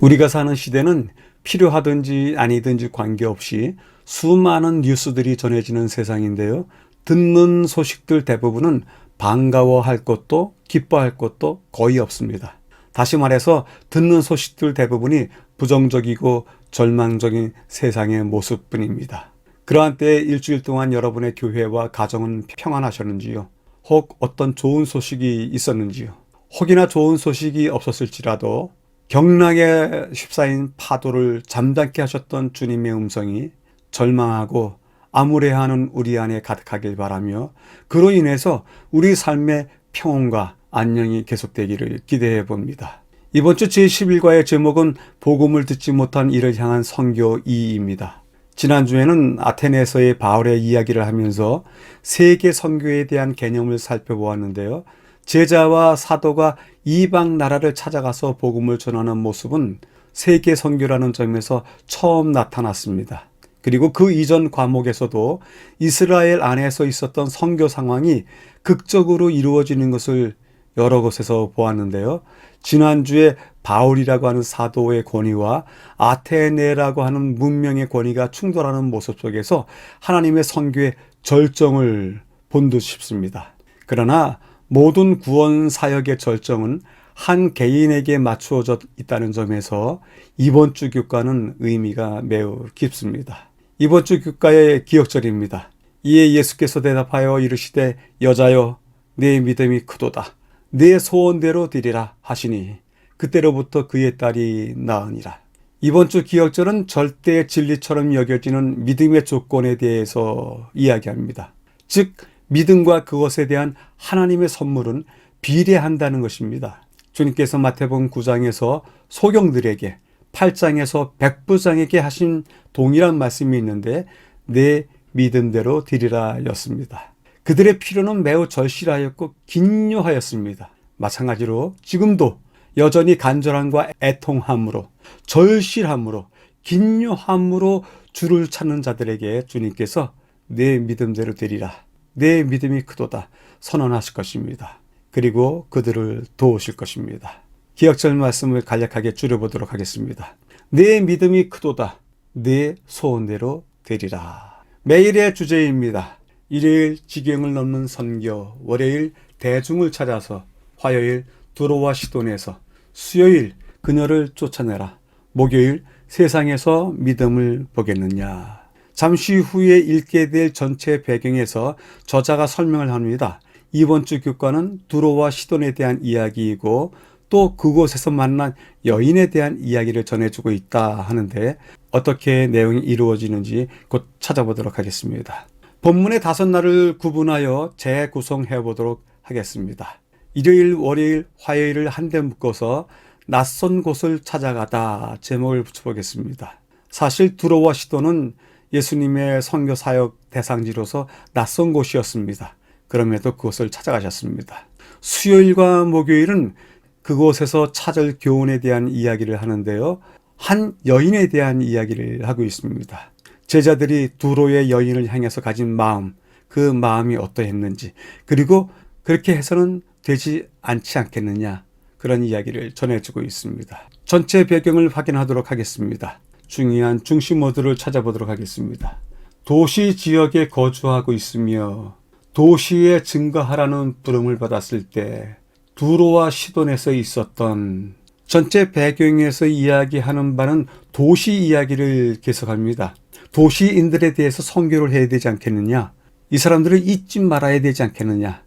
우리가 사는 시대는 필요하든지 아니든지 관계없이 수많은 뉴스들이 전해지는 세상인데요. 듣는 소식들 대부분은 반가워할 것도 기뻐할 것도 거의 없습니다. 다시 말해서 듣는 소식들 대부분이 부정적이고 절망적인 세상의 모습뿐입니다. 그러한 때에 일주일 동안 여러분의 교회와 가정은 평안하셨는지요? 혹 어떤 좋은 소식이 있었는지요? 혹이나 좋은 소식이 없었을지라도 경락에 휩싸인 파도를 잠잠케 하셨던 주님의 음성이 절망하고 암울해하는 우리 안에 가득하길 바라며, 그로 인해서 우리 삶의 평온과 안녕이 계속되기를 기대해 봅니다. 이번 주 제11과의 제목은 복음을 듣지 못한 이를 향한 선교 2입니다. 지난주에는 아테네에서의 바울의 이야기를 하면서 세계 선교에 대한 개념을 살펴보았는데요. 제자와 사도가 이방 나라를 찾아가서 복음을 전하는 모습은 세계 선교라는 점에서 처음 나타났습니다. 그리고 그 이전 과목에서도 이스라엘 안에서 있었던 선교 상황이 극적으로 이루어지는 것을 여러 곳에서 보았는데요. 지난주에 바울이라고 하는 사도의 권위와 아테네라고 하는 문명의 권위가 충돌하는 모습 속에서 하나님의 선교의 절정을 본 듯 싶습니다. 그러나 모든 구원 사역의 절정은 한 개인에게 맞추어져 있다는 점에서 이번 주 교과는 의미가 매우 깊습니다. 이번 주 교과의 기억절입니다. 이에 예수께서 대답하여 이르시되 여자여 내 믿음이 크도다. 내 소원대로 되리라 하시니 그때로부터 그의 딸이 나으니라. 이번 주 기억절은 절대 진리처럼 여겨지는 믿음의 조건에 대해서 이야기합니다. 즉 믿음과 그것에 대한 하나님의 선물은 비례한다는 것입니다. 주님께서 마태복음 9장에서 소경들에게 8장에서 백부장에게 하신 동일한 말씀이 있는데 내 믿음대로 드리라 였습니다. 그들의 필요는 매우 절실하였고 긴요하였습니다. 마찬가지로 지금도 여전히 간절함과 애통함으로 절실함으로 긴요함으로 주를 찾는 자들에게 주님께서 내 믿음대로 드리라, 내 믿음이 크도다 선언하실 것입니다. 그리고 그들을 도우실 것입니다. 기억절 말씀을 간략하게 줄여보도록 하겠습니다. 내 믿음이 크도다. 내 소원대로 되리라. 매일의 주제입니다. 일요일 지경을 넘는 선교, 월요일 대중을 찾아서, 화요일 두로와 시돈에서, 수요일 그녀를 쫓아내라, 목요일 세상에서 믿음을 보겠느냐. 잠시 후에 읽게 될 전체 배경에서 저자가 설명을 합니다. 이번 주 교과는 두로와 시돈에 대한 이야기이고 또 그곳에서 만난 여인에 대한 이야기를 전해주고 있다 하는데 어떻게 내용이 이루어지는지 곧 찾아보도록 하겠습니다. 본문의 5날을 구분하여 재구성해 보도록 하겠습니다. 일요일, 월요일, 화요일을 한데 묶어서 낯선 곳을 찾아가다 제목을 붙여보겠습니다. 사실 두로와 시돈은 예수님의 선교 사역 대상지로서 낯선 곳이었습니다. 그럼에도 그곳을 찾아가셨습니다. 수요일과 목요일은 그곳에서 찾을 교훈에 대한 이야기를 하는데요. 한 여인에 대한 이야기를 하고 있습니다. 제자들이 두로의 여인을 향해서 가진 마음, 그 마음이 어떠했는지, 그리고 그렇게 해서는 되지 않지 않겠느냐, 그런 이야기를 전해주고 있습니다. 전체 배경을 확인하도록 하겠습니다. 중요한 중심어들을 찾아보도록 하겠습니다. 도시 지역에 거주하고 있으며 도시에 증거하라는 부름을 받았을 때 두로와 시돈에서 있었던, 전체 배경에서 이야기하는 바는 도시 이야기를 계속합니다. 도시인들에 대해서 선교를 해야 되지 않겠느냐, 이 사람들을 잊지 말아야 되지 않겠느냐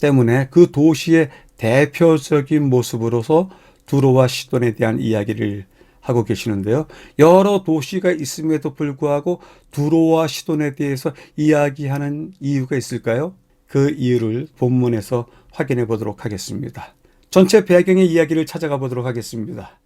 때문에 그 도시의 대표적인 모습으로서 두로와 시돈에 대한 이야기를 하고 계시는데요. 여러 도시가 있음에도 불구하고 두로와 시돈에 대해서 이야기하는 이유가 있을까요? 그 이유를 본문에서 확인해 보도록 하겠습니다. 전체 배경의 이야기를 찾아가 보도록 하겠습니다.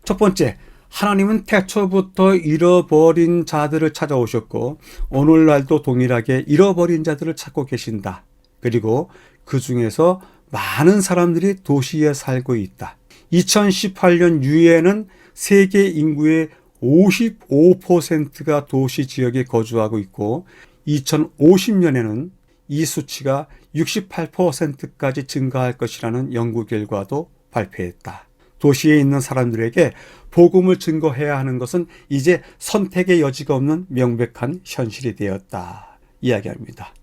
첫 번째, 하나님은 태초부터 잃어버린 자들을 찾아오셨고 오늘날도 동일하게 잃어버린 자들을 찾고 계신다. 그리고 그 중에서 많은 사람들이 도시에 살고 있다. 2018년 유엔은 세계 인구의 55%가 도시 지역에 거주하고 있고 2050년에는 이 수치가 68%까지 증가할 것이라는 연구 결과도 발표했다. 도시에 있는 사람들에게 복음을 증거해야 하는 것은 이제 선택의 여지가 없는 명백한 현실이 되었다. 이야기합니다.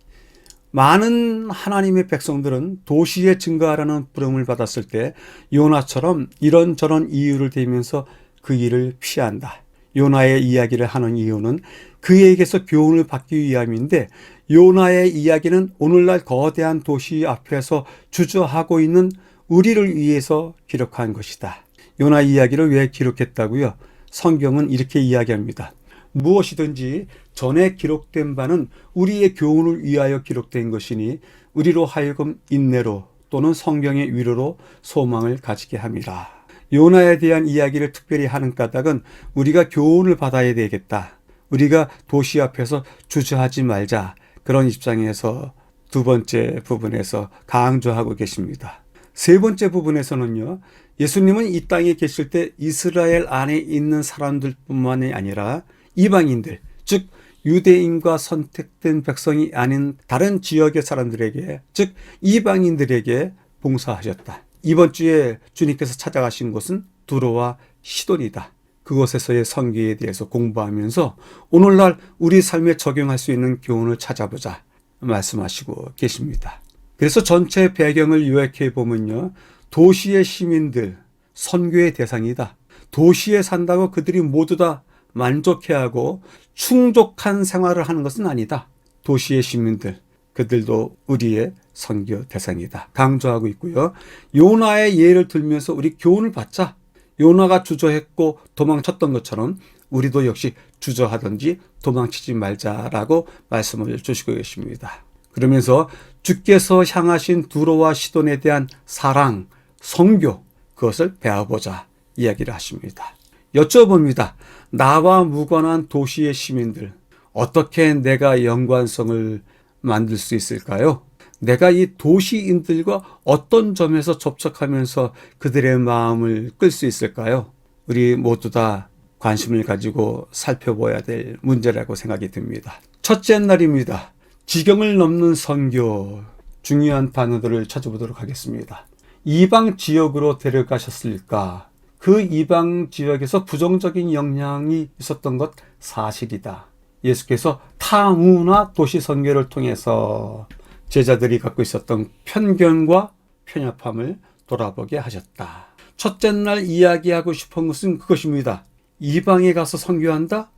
많은 하나님의 백성들은 도시에 증거하라는 부름을 받았을 때 요나처럼 이런저런 이유를 대면서 그 일을 피한다. 요나의 이야기를 하는 이유는 그에게서 교훈을 받기 위함인데, 요나의 이야기는 오늘날 거대한 도시 앞에서 주저하고 있는 우리를 위해서 기록한 것이다. 요나 이야기를 왜 기록했다고요? 성경은 이렇게 이야기합니다. 무엇이든지 전에 기록된 바는 우리의 교훈을 위하여 기록된 것이니 우리로 하여금 인내로 또는 성경의 위로로 소망을 가지게 함이라. 요나에 대한 이야기를 특별히 하는 까닭은 우리가 교훈을 받아야 되겠다. 우리가 도시 앞에서 주저하지 말자. 그런 입장에서 두 번째 부분에서 강조하고 계십니다. 세 번째 부분에서는요, 예수님은 이 땅에 계실 때 이스라엘 안에 있는 사람들뿐만이 아니라 이방인들, 즉 유대인과 선택된 백성이 아닌 다른 지역의 사람들에게, 즉 이방인들에게 봉사하셨다. 이번 주에 주님께서 찾아가신 곳은 두로와 시돈이다. 그곳에서의 선교에 대해서 공부하면서 오늘날 우리 삶에 적용할 수 있는 교훈을 찾아보자 말씀하시고 계십니다. 그래서 전체 배경을 요약해 보면요, 도시의 시민들, 선교의 대상이다. 도시에 산다고 그들이 모두 다 만족해하고 충족한 생활을 하는 것은 아니다. 도시의 시민들, 그들도 우리의 선교 대상이다. 강조하고 있고요. 요나의 예를 들면서 우리 교훈을 받자. 요나가 주저했고 도망쳤던 것처럼 우리도 역시 주저하든지 도망치지 말자라고 말씀을 주시고 계십니다. 그러면서 주께서 향하신 두로와 시돈에 대한 사랑, 선교, 그것을 배워보자 이야기를 하십니다. 여쭤봅니다. 나와 무관한 도시의 시민들, 어떻게 내가 연관성을 만들 수 있을까요? 내가 이 도시인들과 어떤 점에서 접촉하면서 그들의 마음을 끌 수 있을까요? 우리 모두 다 관심을 가지고 살펴봐야 될 문제라고 생각이 듭니다. 첫째 날입니다. 지경을 넘는 선교, 중요한 단어들을 찾아보도록 하겠습니다. 이방 지역으로 데려가셨을까? 그 이방 지역에서 부정적인 영향이 있었던 것 사실이다. 예수께서 타문화 도시 선교를 통해서 제자들이 갖고 있었던 편견과 편협함을 돌아보게 하셨다. 첫째 날 이야기하고 싶은 것은 그것입니다. 이방에 가서 선교한다?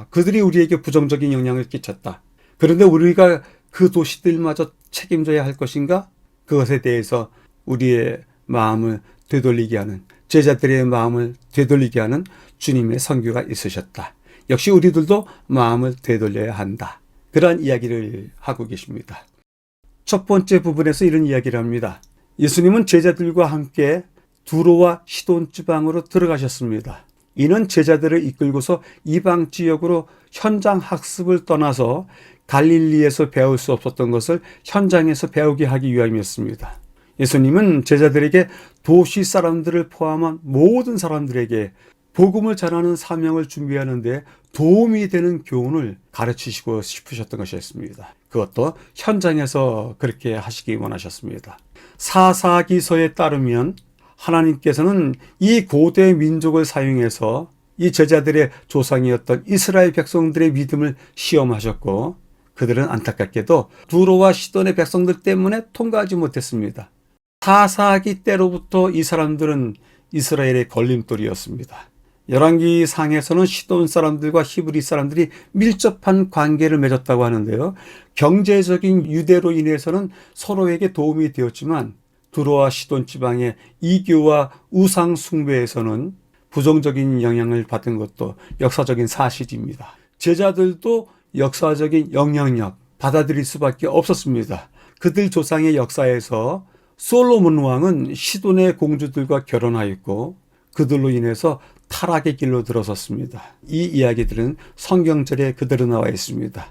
그들이 우리에게 부정적인 영향을 끼쳤다. 그런데 우리가 그 도시들마저 책임져야 할 것인가? 그것에 대해서 우리의 마음을 되돌리게 하는, 제자들의 마음을 되돌리게 하는 주님의 선교가 있으셨다. 역시 우리들도 마음을 되돌려야 한다. 그러한 이야기를 하고 계십니다. 첫 번째 부분에서 이런 이야기를 합니다. 예수님은 제자들과 함께 두로와 시돈 지방으로 들어가셨습니다. 이는 제자들을 이끌고서 이방 지역으로 현장 학습을 떠나서 갈릴리에서 배울 수 없었던 것을 현장에서 배우게 하기 위함이었습니다. 예수님은 제자들에게 도시 사람들을 포함한 모든 사람들에게 복음을 전하는 사명을 준비하는데 도움이 되는 교훈을 가르치시고 싶으셨던 것이었습니다. 그것도 현장에서 그렇게 하시기 원하셨습니다. 사사기서에 따르면 하나님께서는 이 고대 민족을 사용해서 이 제자들의 조상이었던 이스라엘 백성들의 믿음을 시험하셨고, 그들은 안타깝게도 두로와 시돈의 백성들 때문에 통과하지 못했습니다. 사사기 때로부터 이 사람들은 이스라엘의 걸림돌이었습니다. 열왕기 상에서는 시돈 사람들과 히브리 사람들이 밀접한 관계를 맺었다고 하는데요. 경제적인 유대로 인해서는 서로에게 도움이 되었지만 두로와 시돈 지방의 이교와 우상 숭배에서는 부정적인 영향을 받은 것도 역사적인 사실입니다. 제자들도 역사적인 영향력 받아들일 수밖에 없었습니다. 그들 조상의 역사에서 솔로몬 왕은 시돈의 공주들과 결혼하였고 그들로 인해서 타락의 길로 들어섰습니다. 이 이야기들은 성경절에 그대로 나와 있습니다.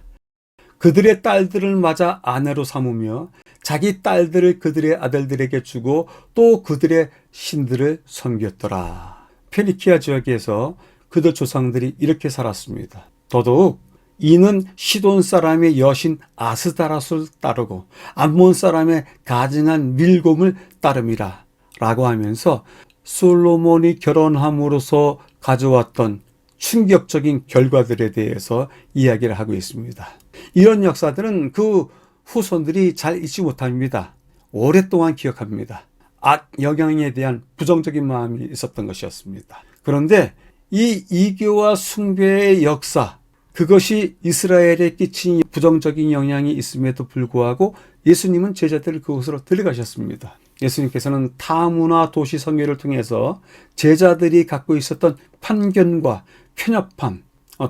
그들의 딸들을 맞아 아내로 삼으며 자기 딸들을 그들의 아들들에게 주고 또 그들의 신들을 섬겼더라. 페니키아 지역에서 그들 조상들이 이렇게 살았습니다. 더더욱 이는 시돈 사람의 여신 아스다라스를 따르고 암몬 사람의 가증한 밀곰을 따름이라 라고 하면서 솔로몬이 결혼함으로써 가져왔던 충격적인 결과들에 대해서 이야기를 하고 있습니다. 이런 역사들은 그 후손들이 잘 잊지 못합니다. 오랫동안 기억합니다. 악 영향에 대한 부정적인 마음이 있었던 것이었습니다. 그런데 이 이교와 숭배의 역사, 그것이 이스라엘에 끼친 부정적인 영향이 있음에도 불구하고 예수님은 제자들을 그곳으로 데려가셨습니다. 예수님께서는 타문화 도시 선교를 통해서 제자들이 갖고 있었던 편견과 편협함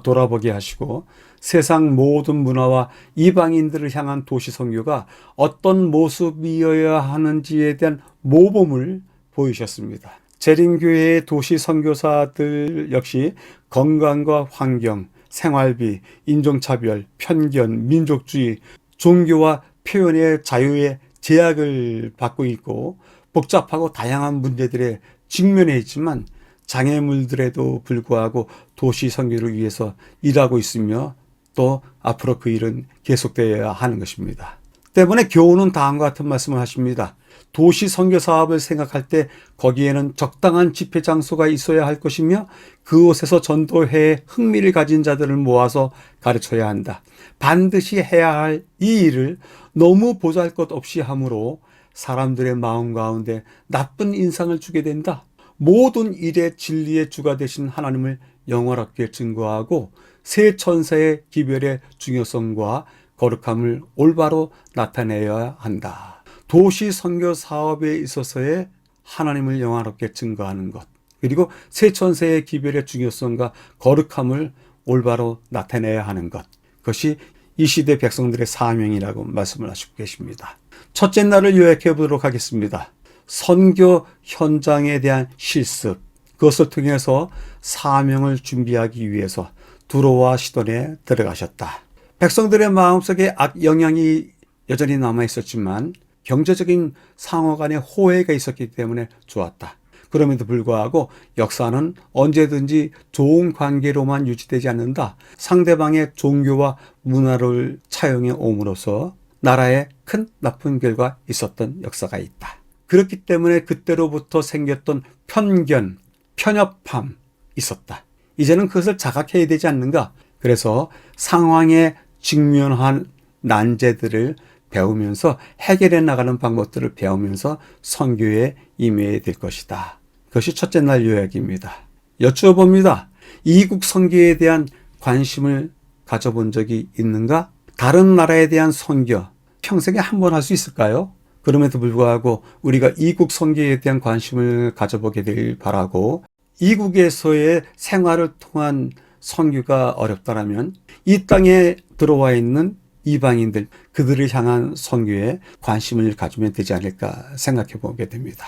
돌아보게 하시고 세상 모든 문화와 이방인들을 향한 도시 선교가 어떤 모습이어야 하는지에 대한 모범을 보이셨습니다. 재림교회의 도시 선교사들 역시 건강과 환경, 생활비, 인종차별, 편견, 민족주의, 종교와 표현의 자유의 제약을 받고 있고 복잡하고 다양한 문제들에 직면해 있지만 장애물들에도 불구하고 도시 선교를 위해서 일하고 있으며 또 앞으로 그 일은 계속되어야 하는 것입니다. 때문에 교훈은 다음과 같은 말씀을 하십니다. 도시 선교 사업을 생각할 때 거기에는 적당한 집회 장소가 있어야 할 것이며 그곳에서 전도회에 흥미를 가진 자들을 모아서 가르쳐야 한다. 반드시 해야 할 이 일을 너무 보잘것없이 함으로 사람들의 마음 가운데 나쁜 인상을 주게 된다. 모든 일의 진리의 주가 되신 하나님을 영원하게 증거하고 새 천사의 기별의 중요성과 거룩함을 올바로 나타내야 한다. 도시 선교 사업에 있어서의 하나님을 영화롭게 증거하는 것, 그리고 새 천사의 기별의 중요성과 거룩함을 올바로 나타내야 하는 것, 그것이 이 시대 백성들의 사명이라고 말씀을 하시고 계십니다. 첫째 날을 요약해 보도록 하겠습니다. 선교 현장에 대한 실습, 그것을 통해서 사명을 준비하기 위해서 두로와 시돈에 들어가셨다. 백성들의 마음속에 악 영향이 여전히 남아 있었지만 경제적인 상호 간의 호혜가 있었기 때문에 좋았다. 그럼에도 불구하고 역사는 언제든지 좋은 관계로만 유지되지 않는다. 상대방의 종교와 문화를 차용해 옴으로써 나라에 큰 나쁜 결과 있었던 역사가 있다. 그렇기 때문에 그때로부터 생겼던 편견, 편협함 있었다. 이제는 그것을 자각해야 되지 않는가? 그래서 상황에 직면한 난제들을 배우면서 해결해 나가는 방법들을 배우면서 선교에 임해야 될 것이다. 그것이 첫째 날 요약입니다. 여쭈어봅니다. 이국 선교에 대한 관심을 가져본 적이 있는가? 다른 나라에 대한 선교, 평생에 한 번 할 수 있을까요? 그럼에도 불구하고 우리가 이국 선교에 대한 관심을 가져보게 되길 바라고, 이국에서의 생활을 통한 선교가 어렵다면 이 땅에 들어와 있는 이방인들, 그들을 향한 선교에 관심을 가지면 되지 않을까 생각해 보게 됩니다.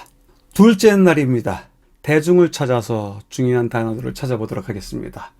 둘째 날입니다. 대중을 찾아서 중요한 단어들을 찾아보도록 하겠습니다.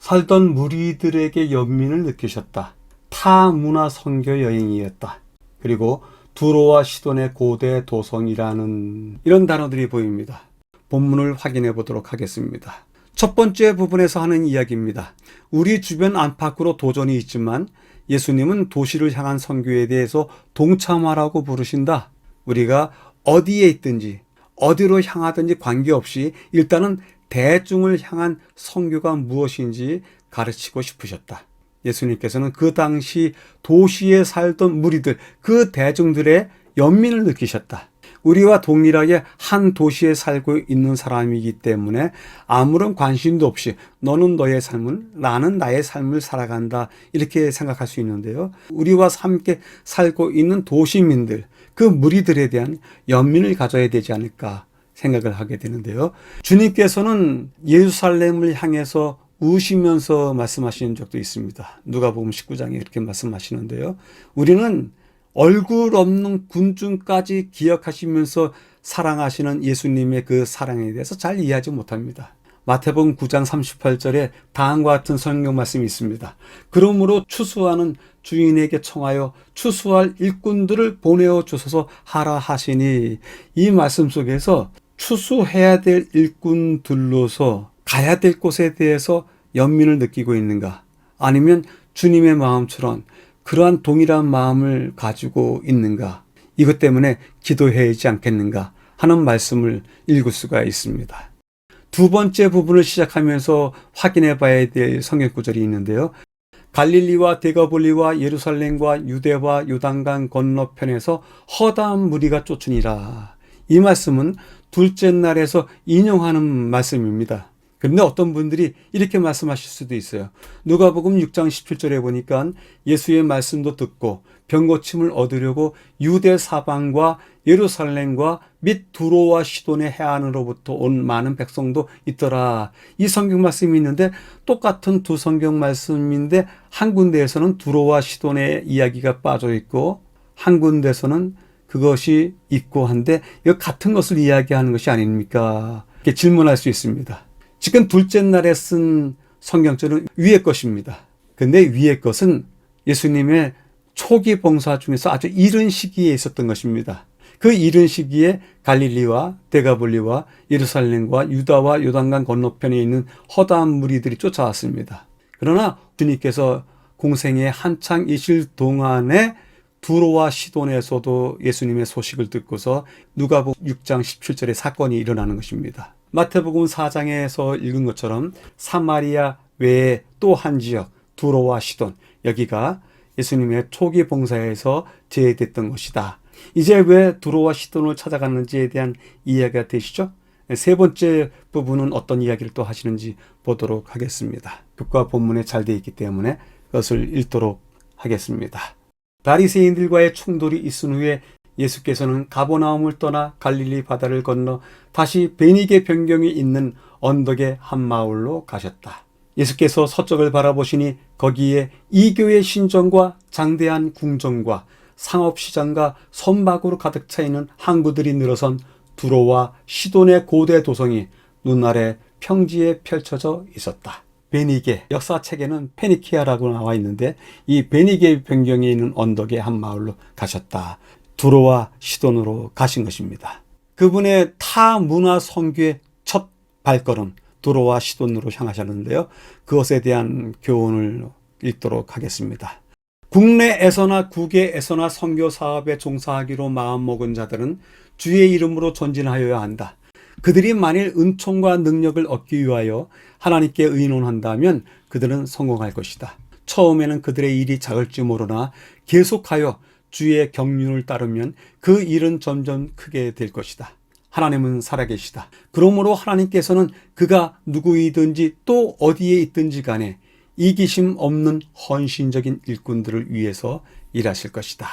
살던 무리들에게 연민을 느끼셨다. 타문화 선교 여행이었다. 그리고 두로와 시돈의 고대 도성이라는 이런 단어들이 보입니다. 본문을 확인해 보도록 하겠습니다. 첫 번째 부분에서 하는 이야기입니다. 우리 주변 안팎으로 도전이 있지만 예수님은 도시를 향한 선교에 대해서 동참하라고 부르신다. 우리가 어디에 있든지 어디로 향하든지 관계없이 일단은 대중을 향한 선교가 무엇인지 가르치고 싶으셨다. 예수님께서는 그 당시 도시에 살던 무리들, 그 대중들의 연민을 느끼셨다. 우리와 동일하게 한 도시에 살고 있는 사람이기 때문에 아무런 관심도 없이 너는 너의 삶을, 나는 나의 삶을 살아간다, 이렇게 생각할 수 있는데요. 우리와 함께 살고 있는 도시민들, 그 무리들에 대한 연민을 가져야 되지 않을까 생각을 하게 되는데요. 주님께서는 예루살렘을 향해서 우시면서 말씀하시는 적도 있습니다. 누가복음 19장에 이렇게 말씀하시는데요. 우리는 얼굴 없는 군중까지 기억하시면서 사랑하시는 예수님의 그 사랑에 대해서 잘 이해하지 못합니다. 마태복음 9장 38절에 다음과 같은 성경 말씀이 있습니다. 그러므로 추수하는 주인에게 청하여 추수할 일꾼들을 보내어 주소서 하라 하시니, 이 말씀 속에서 추수해야 될 일꾼들로서 가야 될 곳에 대해서 연민을 느끼고 있는가? 아니면 주님의 마음처럼 그러한 동일한 마음을 가지고 있는가? 이것 때문에 기도해야 하지 않겠는가? 하는 말씀을 읽을 수가 있습니다. 두 번째 부분을 시작하면서 확인해 봐야 될 성경 구절이 있는데요. 갈릴리와 데가볼리와 예루살렘과 유대와 요단강 건너편에서 허다한 무리가 쫓으니라. 이 말씀은 둘째 날에서 인용하는 말씀입니다. 그런데 어떤 분들이 이렇게 말씀하실 수도 있어요. 누가복음 6장 17절에 보니까 예수의 말씀도 듣고 병고침을 얻으려고 유대 사방과 예루살렘과 및 두로와 시돈의 해안으로부터 온 많은 백성도 있더라. 이 성경 말씀이 있는데 똑같은 두 성경 말씀인데 한 군데에서는 두로와 시돈의 이야기가 빠져 있고 한 군데에서는 그것이 있고 한데 이거 같은 것을 이야기하는 것이 아닙니까? 이렇게 질문할 수 있습니다. 지금 둘째 날에 쓴 성경절은 위의 것입니다. 근데 위의 것은 예수님의 초기 봉사 중에서 아주 이른 시기에 있었던 것입니다. 그 이른 시기에 갈릴리와 데가볼리와 예루살렘과 유다와 요단강 건너편에 있는 허다한 무리들이 쫓아왔습니다. 그러나 주님께서 공생에 한창이실 동안에 두로와 시돈에서도 예수님의 소식을 듣고서 누가복음 6장 17절에 사건이 일어나는 것입니다. 마태복음 4장에서 읽은 것처럼 사마리아 외에 또 한 지역 두로와 시돈, 여기가 예수님의 초기 봉사에서 제외됐던 것이다. 이제 왜 두로와 시돈을 찾아갔는지에 대한 이해가 되시죠? 세 번째 부분은 어떤 이야기를 또 하시는지 보도록 하겠습니다. 극과 본문에 잘 되어 있기 때문에 그것을 읽도록 하겠습니다. 바리새인들과의 충돌이 있은 후에 예수께서는 가버나움을 떠나 갈릴리 바다를 건너 다시 베니게 변경이 있는 언덕의 한 마을로 가셨다. 예수께서 서쪽을 바라보시니 거기에 이교의 신전과 장대한 궁전과 상업시장과 선박으로 가득 차 있는 항구들이 늘어선 두로와 시돈의 고대 도성이 눈아래 평지에 펼쳐져 있었다. 베니게, 역사책에는 페니키아라고 나와 있는데 이 베니게 변경에 있는 언덕의 한 마을로 가셨다. 두로와 시돈으로 가신 것입니다. 그분의 타문화 선교의 첫 발걸음 두로와 시돈으로 향하셨는데요. 그것에 대한 교훈을 읽도록 하겠습니다. 국내에서나 국외에서나 선교 사업에 종사하기로 마음먹은 자들은 주의 이름으로 전진하여야 한다. 그들이 만일 은총과 능력을 얻기 위하여 하나님께 의논한다면 그들은 성공할 것이다. 처음에는 그들의 일이 작을지 모르나 계속하여 주의 경륜을 따르면 그 일은 점점 크게 될 것이다. 하나님은 살아계시다. 그러므로 하나님께서는 그가 누구이든지 또 어디에 있든지 간에 이기심 없는 헌신적인 일꾼들을 위해서 일하실 것이다.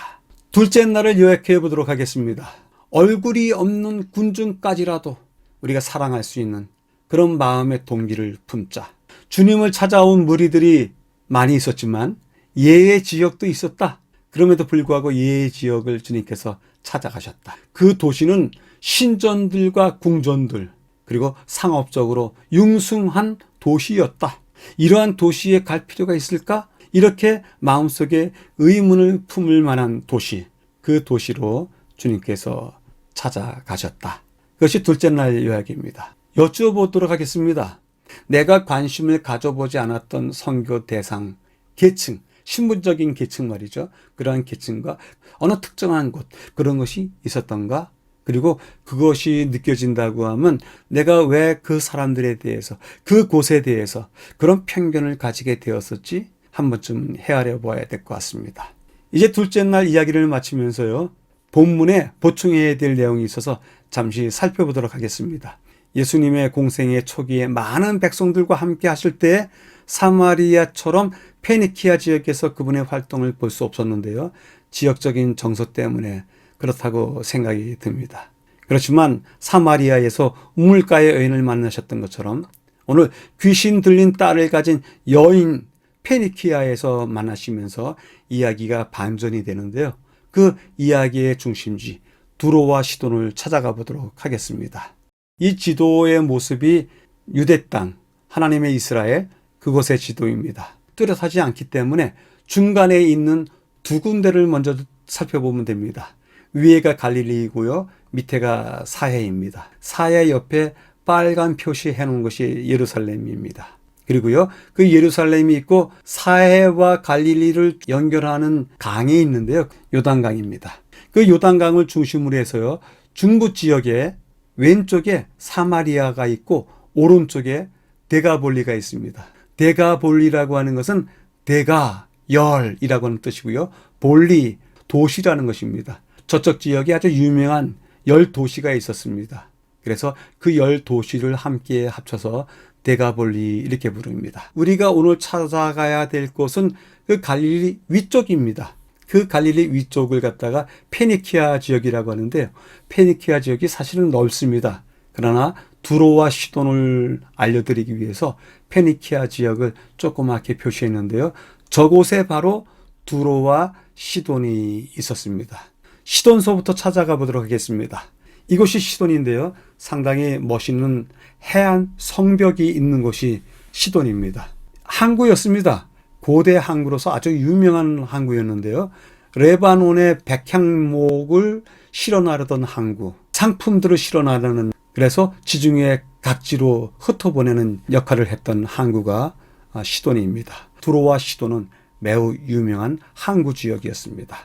둘째 날을 요약해 보도록 하겠습니다. 얼굴이 없는 군중까지라도 우리가 사랑할 수 있는 그런 마음의 동기를 품자. 주님을 찾아온 무리들이 많이 있었지만 예의 지역도 있었다. 그럼에도 불구하고 예의 지역을 주님께서 찾아가셨다. 그 도시는 신전들과 궁전들 그리고 상업적으로 융숭한 도시였다. 이러한 도시에 갈 필요가 있을까? 이렇게 마음속에 의문을 품을 만한 도시, 그 도시로 주님께서 찾아가셨다. 그것이 둘째 날 요약입니다. 여쭈어보도록 하겠습니다. 내가 관심을 가져보지 않았던 선교 대상, 계층, 신분적인 계층 말이죠. 그러한 계층과 어느 특정한 곳, 그런 것이 있었던가? 그리고 그것이 느껴진다고 하면 내가 왜 그 사람들에 대해서, 그 곳에 대해서 그런 편견을 가지게 되었었지? 한 번쯤 헤아려 봐야 될 것 같습니다. 이제 둘째 날 이야기를 마치면서요. 본문에 보충해야 될 내용이 있어서 잠시 살펴보도록 하겠습니다. 예수님의 공생의 초기에 많은 백성들과 함께 하실 때 사마리아처럼 페니키아 지역에서 그분의 활동을 볼 수 없었는데요. 지역적인 정서 때문에 그렇다고 생각이 듭니다. 그렇지만 사마리아에서 우물가의 여인을 만나셨던 것처럼 오늘 귀신 들린 딸을 가진 여인 페니키아에서 만나시면서 이야기가 반전이 되는데요. 그 이야기의 중심지 두로와 시돈을 찾아가 보도록 하겠습니다. 이 지도의 모습이 유대 땅, 하나님의 이스라엘, 그곳의 지도입니다. 뚜렷하지 않기 때문에 중간에 있는 두 군데를 먼저 살펴보면 됩니다. 위에가 갈릴리이고요. 밑에가 사해입니다. 사해 옆에 빨간 표시해 놓은 것이 예루살렘입니다. 그리고요, 그 예루살렘이 있고 사해와 갈릴리를 연결하는 강이 있는데요. 요단강입니다. 그 요단강을 중심으로 해서요, 중부 지역에 왼쪽에 사마리아가 있고 오른쪽에 데가볼리가 있습니다. 데가볼리라고 하는 것은 데가, 열이라고 하는 뜻이고요. 볼리, 도시라는 것입니다. 저쪽 지역에 아주 유명한 열 도시가 있었습니다. 그래서 그 열 도시를 함께 합쳐서 데가볼리 이렇게 부릅니다. 우리가 오늘 찾아가야 될 곳은 그 갈릴리 위쪽입니다. 그 갈릴리 위쪽을 갖다가 페니키아 지역이라고 하는데요. 페니키아 지역이 사실은 넓습니다. 그러나 두로와 시돈을 알려드리기 위해서 페니키아 지역을 조그맣게 표시했는데요. 저곳에 바로 두로와 시돈이 있었습니다. 시돈서부터 찾아가 보도록 하겠습니다. 이곳이 시돈인데요. 상당히 멋있는 해안 성벽이 있는 곳이 시돈입니다. 항구였습니다. 고대 항구로서 아주 유명한 항구였는데요. 레바논의 백향목을 실어 나르던 항구, 상품들을 실어 나르는, 그래서 지중해 각지로 흩어보내는 역할을 했던 항구가 시돈입니다. 두로와 시돈은 매우 유명한 항구 지역이었습니다.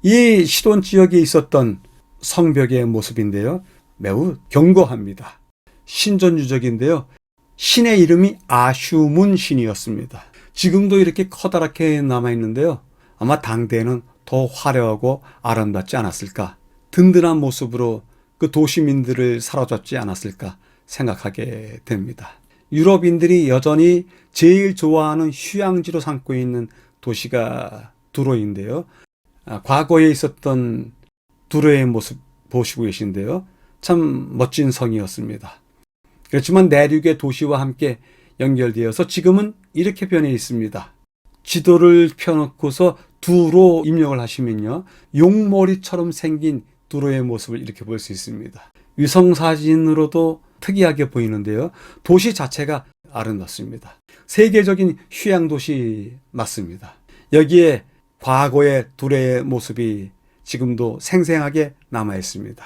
이 시돈 지역에 있었던 성벽의 모습인데요. 매우 견고합니다. 신전유적인데요. 신의 이름이 아슈문 신이었습니다. 지금도 이렇게 커다랗게 남아있는데요. 아마 당대에는 더 화려하고 아름답지 않았을까, 든든한 모습으로 그 도시민들을 사로잡지 않았을까 생각하게 됩니다. 유럽인들이 여전히 제일 좋아하는 휴양지로 삼고 있는 도시가 두로인데요. 과거에 있었던 두로의 모습 보시고 계신데요. 참 멋진 성이었습니다. 그렇지만 내륙의 도시와 함께 연결되어서 지금은 이렇게 변해 있습니다. 지도를 펴놓고서 두로 입력을 하시면요, 용머리처럼 생긴 두로의 모습을 이렇게 볼 수 있습니다. 위성사진으로도 특이하게 보이는데요. 도시 자체가 아름답습니다. 세계적인 휴양도시 맞습니다. 여기에 과거의 두로의 모습이 지금도 생생하게 남아 있습니다.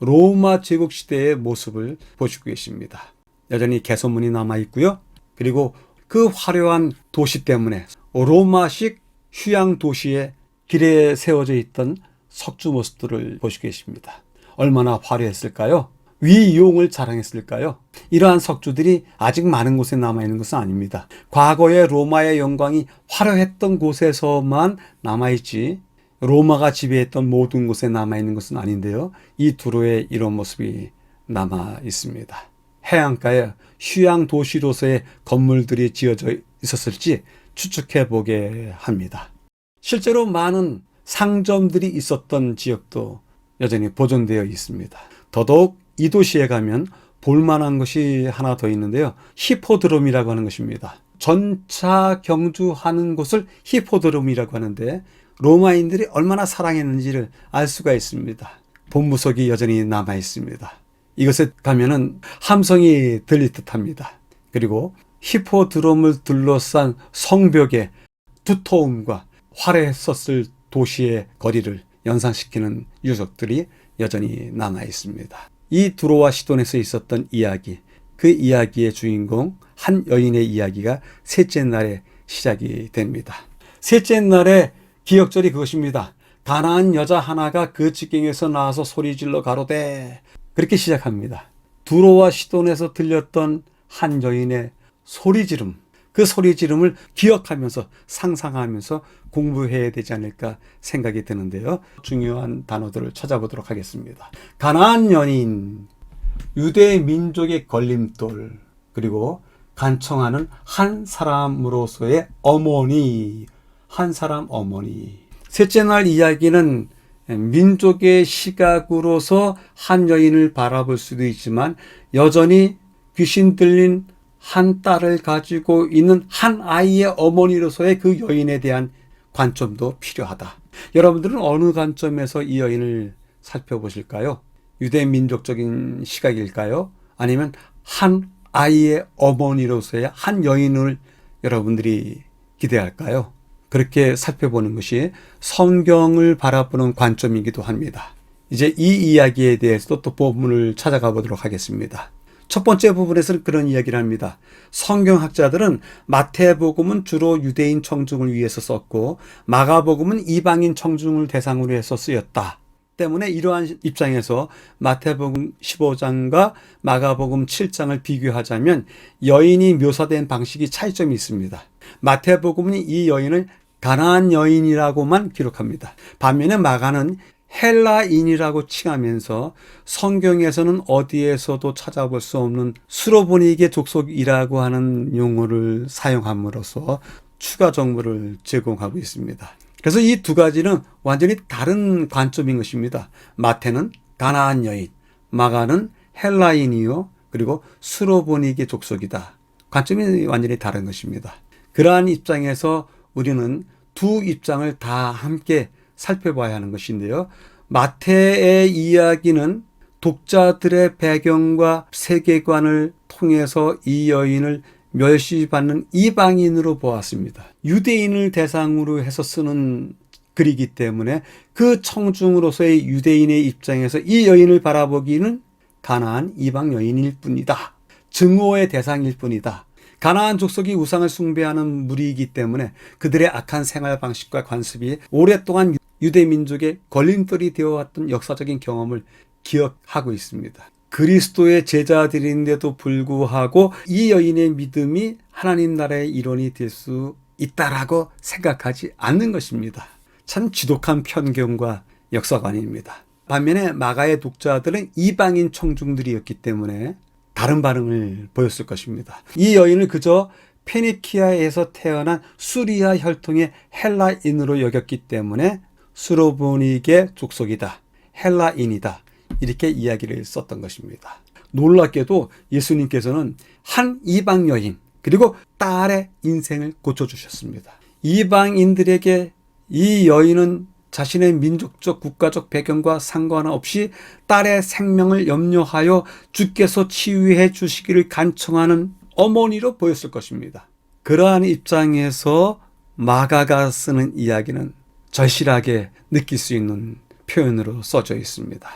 로마 제국 시대의 모습을 보시고 계십니다. 여전히 개선문이 남아 있고요. 그리고 그 화려한 도시 때문에 로마식 휴양 도시의 길에 세워져 있던 석주 모습들을 보시고 계십니다. 얼마나 화려했을까요? 위용을 자랑했을까요? 이러한 석주들이 아직 많은 곳에 남아있는 것은 아닙니다. 과거의 로마의 영광이 화려했던 곳에서만 남아있지 로마가 지배했던 모든 곳에 남아있는 것은 아닌데요. 이 두로에 이런 모습이 남아 있습니다. 해안가에 휴양 도시로서의 건물들이 지어져 있었을지 추측해 보게 합니다. 실제로 많은 상점들이 있었던 지역도 여전히 보존되어 있습니다. 더더욱 이 도시에 가면 볼만한 것이 하나 더 있는데요. 히포드롬이라고 하는 것입니다. 전차 경주하는 곳을 히포드롬이라고 하는데 로마인들이 얼마나 사랑했는지를 알 수가 있습니다. 본무석이 여전히 남아 있습니다. 이것에 가면은 함성이 들릴 듯합니다. 그리고 히포드롬을 둘러싼 성벽의 두터움과 화려했었을 도시의 거리를 연상시키는 유적들이 여전히 남아 있습니다. 이 두로와 시돈에서 있었던 이야기, 그 이야기의 주인공 한 여인의 이야기가 셋째 날에 시작이 됩니다. 셋째 날의 기억절이 그것입니다. 가나안 여자 하나가 그 직경에서 나와서 소리질러 가로되, 그렇게 시작합니다. 두로와 시돈에서 들렸던 한 여인의 소리지름, 그 소리지름을 기억하면서 상상하면서 공부해야 되지 않을까 생각이 드는데요. 중요한 단어들을 찾아보도록 하겠습니다. 가나안 연인, 유대 민족의 걸림돌, 그리고 간청하는 한 사람으로서의 어머니, 한 사람 어머니. 셋째 날 이야기는 민족의 시각으로서 한 여인을 바라볼 수도 있지만 여전히 귀신 들린 한 딸을 가지고 있는 한 아이의 어머니로서의 그 여인에 대한 관점도 필요하다. 여러분들은 어느 관점에서 이 여인을 살펴보실까요? 유대 민족적인 시각일까요? 아니면 한 아이의 어머니로서의 한 여인을 여러분들이 기대할까요? 그렇게 살펴보는 것이 성경을 바라보는 관점이기도 합니다. 이제 이 이야기에 대해서도 또 본문을 찾아가 보도록 하겠습니다. 첫 번째 부분에서는 그런 이야기를 합니다. 성경학자들은 마태복음은 주로 유대인 청중을 위해서 썼고 마가복음은 이방인 청중을 대상으로 해서 쓰였다. 때문에 이러한 입장에서 마태복음 15장과 마가복음 7장을 비교하자면 여인이 묘사된 방식이 차이점이 있습니다. 마태복음은 이 여인을 가나안 여인이라고만 기록합니다. 반면에 마가는 헬라인이라고 칭하면서 성경에서는 어디에서도 찾아볼 수 없는 수로보니게 족속이라고 하는 용어를 사용함으로써 추가 정보를 제공하고 있습니다. 그래서 이 두 가지는 완전히 다른 관점인 것입니다. 마태는 가나안 여인, 마가는 헬라인이요, 그리고 수로보니게 족속이다. 관점이 완전히 다른 것입니다. 그러한 입장에서 우리는 두 입장을 다 함께 살펴봐야 하는 것인데요. 마태의 이야기는 독자들의 배경과 세계관을 통해서 이 여인을 멸시받는 이방인으로 보았습니다. 유대인을 대상으로 해서 쓰는 글이기 때문에 그 청중으로서의 유대인의 입장에서 이 여인을 바라보기는 가나안 이방 여인일 뿐이다. 증오의 대상일 뿐이다. 가나안 족속이 우상을 숭배하는 무리이기 때문에 그들의 악한 생활 방식과 관습이 오랫동안 유대 민족의 걸림돌이 되어왔던 역사적인 경험을 기억하고 있습니다. 그리스도의 제자들인데도 불구하고 이 여인의 믿음이 하나님 나라의 일원이 될 수 있다라고 생각하지 않는 것입니다. 참 지독한 편견과 역사관입니다. 반면에 마가의 독자들은 이방인 청중들이었기 때문에 다른 반응을 보였을 것입니다. 이 여인을 그저 페니키아에서 태어난 수리아 혈통의 헬라인으로 여겼기 때문에 수로보니게 족속이다, 헬라인이다, 이렇게 이야기를 썼던 것입니다. 놀랍게도 예수님께서는 한 이방 여인 그리고 딸의 인생을 고쳐주셨습니다. 이방인들에게 이 여인은 자신의 민족적 국가적 배경과 상관없이 딸의 생명을 염려하여 주께서 치유해 주시기를 간청하는 어머니로 보였을 것입니다. 그러한 입장에서 마가가 쓰는 이야기는 절실하게 느낄 수 있는 표현으로 써져 있습니다.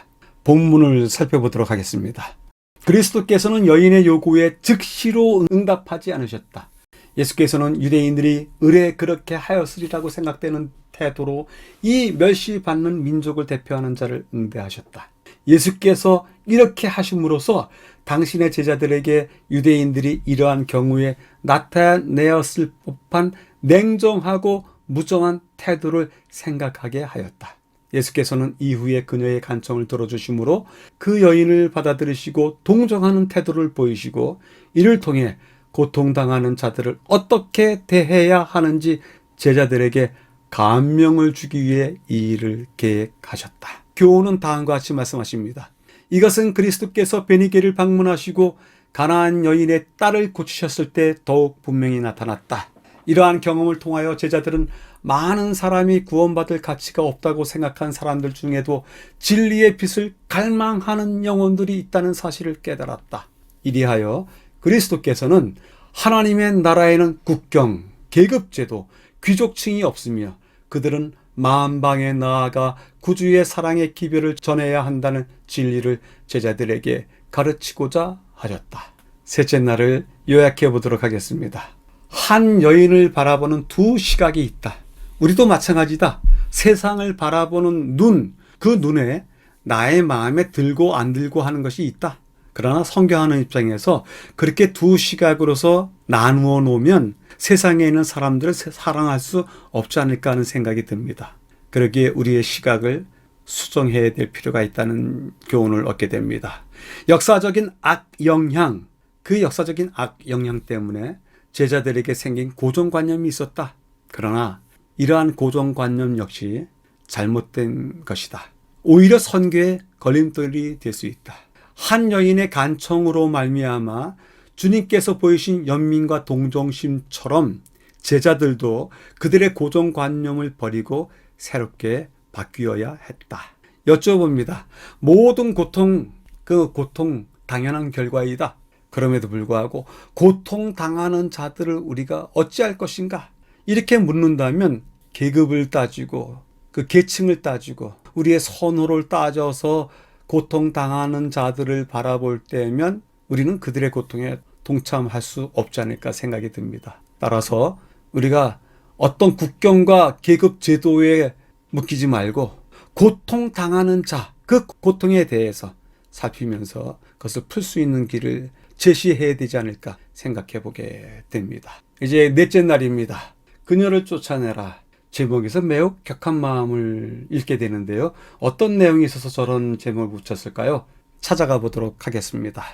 본문을 살펴보도록 하겠습니다. 그리스도께서는 여인의 요구에 즉시로 응답하지 않으셨다. 예수께서는 유대인들이 의례 그렇게 하였으리라고 생각되는 태도로 이 멸시받는 민족을 대표하는 자를 응대하셨다. 예수께서 이렇게 하심으로써 당신의 제자들에게 유대인들이 이러한 경우에 나타내었을 법한 냉정하고 무정한 태도를 생각하게 하였다. 예수께서는 이후에 그녀의 간청을 들어주심으로 그 여인을 받아들이시고 동정하는 태도를 보이시고 이를 통해 고통당하는 자들을 어떻게 대해야 하는지 제자들에게 감명을 주기 위해 이 일을 계획하셨다. 교훈은 다음과 같이 말씀하십니다. 이것은 그리스도께서 베니게를 방문하시고 가나안 여인의 딸을 고치셨을 때 더욱 분명히 나타났다. 이러한 경험을 통하여 제자들은 많은 사람이 구원받을 가치가 없다고 생각한 사람들 중에도 진리의 빛을 갈망하는 영혼들이 있다는 사실을 깨달았다. 이리하여 그리스도께서는 하나님의 나라에는 국경, 계급제도, 귀족층이 없으며 그들은 만방에 나아가 구주의 사랑의 기별을 전해야 한다는 진리를 제자들에게 가르치고자 하셨다. 셋째 날을 요약해 보도록 하겠습니다. 한 여인을 바라보는 두 시각이 있다. 우리도 마찬가지다. 세상을 바라보는 눈, 그 눈에 나의 마음에 들고 안 들고 하는 것이 있다. 그러나 성경하는 입장에서 그렇게 두 시각으로서 나누어 놓으면 세상에 있는 사람들을 사랑할 수 없지 않을까 하는 생각이 듭니다. 그러기에 우리의 시각을 수정해야 될 필요가 있다는 교훈을 얻게 됩니다. 역사적인 악영향, 그 역사적인 악영향 때문에 제자들에게 생긴 고정관념이 있었다. 그러나 이러한 고정관념 역시 잘못된 것이다. 오히려 선교의 걸림돌이 될 수 있다. 한 여인의 간청으로 말미암아 주님께서 보이신 연민과 동정심처럼 제자들도 그들의 고정관념을 버리고 새롭게 바뀌어야 했다. 여쭤봅니다. 모든 고통, 그 고통 당연한 결과이다. 그럼에도 불구하고 고통당하는 자들을 우리가 어찌할 것인가? 이렇게 묻는다면 계급을 따지고 그 계층을 따지고 우리의 선호를 따져서 고통당하는 자들을 바라볼 때면 우리는 그들의 고통에 동참할 수 없지 않을까 생각이 듭니다. 따라서 우리가 어떤 국경과 계급 제도에 묶이지 말고 고통당하는 자, 그 고통에 대해서 살피면서 그것을 풀 수 있는 길을 제시해야 되지 않을까 생각해 보게 됩니다. 이제 넷째 날입니다. 그녀를 쫓아내라. 제목에서 매우 격한 마음을 읽게 되는데요. 어떤 내용이 있어서 저런 제목을 붙였을까요? 찾아가 보도록 하겠습니다.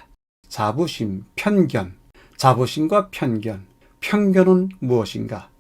자부심, 편견. 자부심과 편견. 편견은 무엇인가?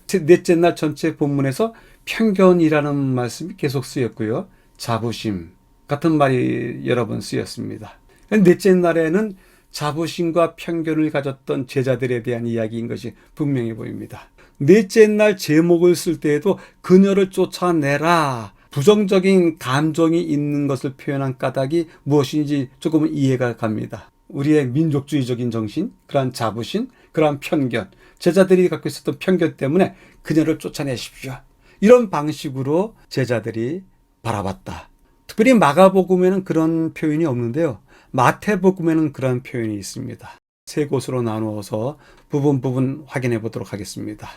넷째 날 전체 본문에서 편견이라는 말씀이 계속 쓰였고요. 자부심 같은 말이 여러 번 쓰였습니다. 넷째 날에는 자부심과 편견을 가졌던 제자들에 대한 이야기인 것이 분명해 보입니다. 넷째 날 제목을 쓸 때에도 그녀를 쫓아내라. 부정적인 감정이 있는 것을 표현한 까닭이 무엇인지 조금은 이해가 갑니다. 우리의 민족주의적인 정신, 그러한 자부심, 그러한 편견, 제자들이 갖고 있었던 편견 때문에 그녀를 쫓아내십시오. 이런 방식으로 제자들이 바라봤다. 특별히 마가복음에는 그런 표현이 없는데요. 마태복음에는 그런 표현이 있습니다. 세 곳으로 나누어서 부분 확인해 보도록 하겠습니다.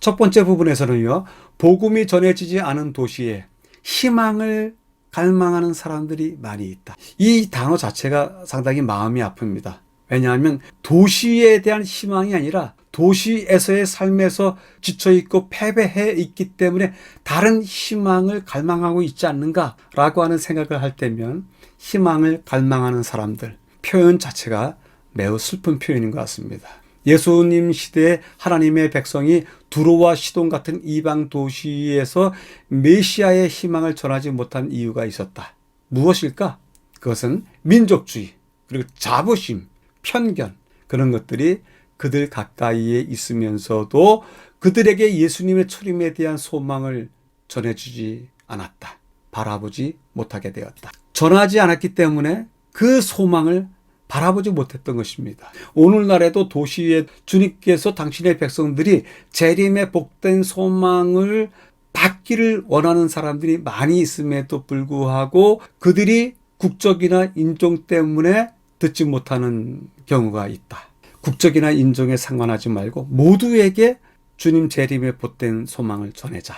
첫 번째 부분에서는요, 복음이 전해지지 않은 도시에 희망을 갈망하는 사람들이 많이 있다. 이 단어 자체가 상당히 마음이 아픕니다. 왜냐하면 도시에 대한 희망이 아니라 도시에서의 삶에서 지쳐있고 패배해 있기 때문에 다른 희망을 갈망하고 있지 않는가라고 하는 생각을 할 때면 희망을 갈망하는 사람들, 표현 자체가 매우 슬픈 표현인 것 같습니다. 예수님 시대에 하나님의 백성이 두로와 시돈 같은 이방 도시에서 메시아의 희망을 전하지 못한 이유가 있었다. 무엇일까? 그것은 민족주의, 그리고 자부심, 편견, 그런 것들이 그들 가까이에 있으면서도 그들에게 예수님의 초림에 대한 소망을 전해주지 않았다. 바라보지 못하게 되었다. 전하지 않았기 때문에 그 소망을 바라보지 못했던 것입니다. 오늘날에도 도시에 주님께서 당신의 백성들이 재림의 복된 소망을 받기를 원하는 사람들이 많이 있음에도 불구하고 그들이 국적이나 인종 때문에 듣지 못하는 경우가 있다. 국적이나 인종에 상관하지 말고 모두에게 주님 재림의 복된 소망을 전하자.